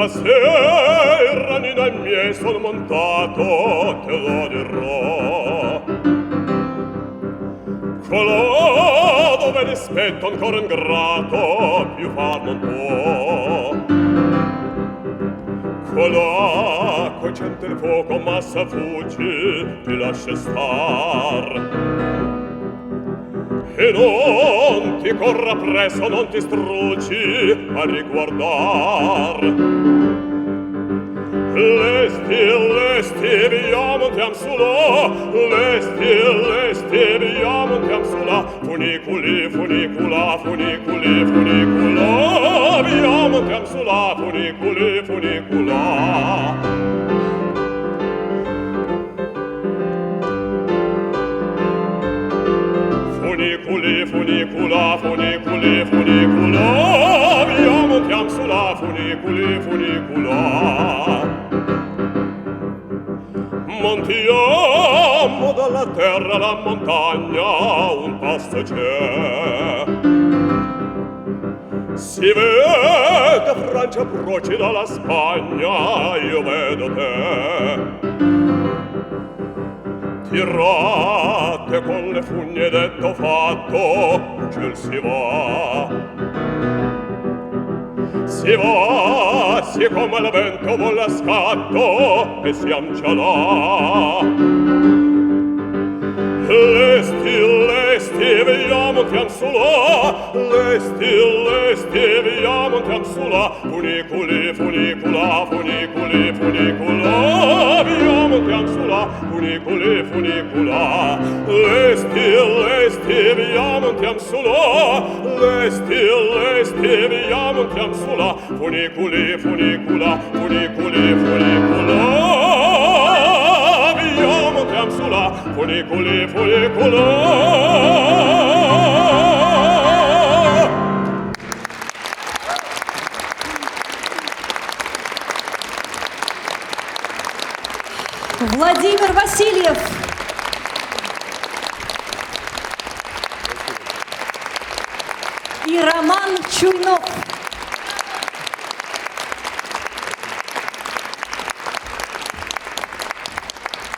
Stasera nina miei son montato, te lo dirò. Colò dove rispetto ancora ingrato più far non può. Colà coi cento il fuoco massa fuggi ti lascia star. E non ti corra presso, non ti struggi a riguardar. Lesti, via montiam su là. Lesti, via montiam su là. Funiculi, funicula, funiculi, funicula. Via montiam su là, funiculi, funicula. Funiculi, funicula, funiculi, funicula. Via montiam su là, funiculi, funicula. Montiamo dalla terra alla montagna, un passo c'è. Si vede Francia proci dalla Spagna, io vedo te. Tirate con le fugne detto fatto, ciel si va. Si va, si come il vento vola a scatto, e siam già là. Lesti, via montiam su là. Lesti, via montiam su là. Funiculi, funicula, funiculi, funicula. Via montiam su là. Funiculi, funicula. Lesti, via montiam su là. Lesti, via montiam su là. Funiculi, funicula, funiculi, funicula. Via montiam su là. Funiculi, funicula. Владимир Васильев. И Роман Чуйнов.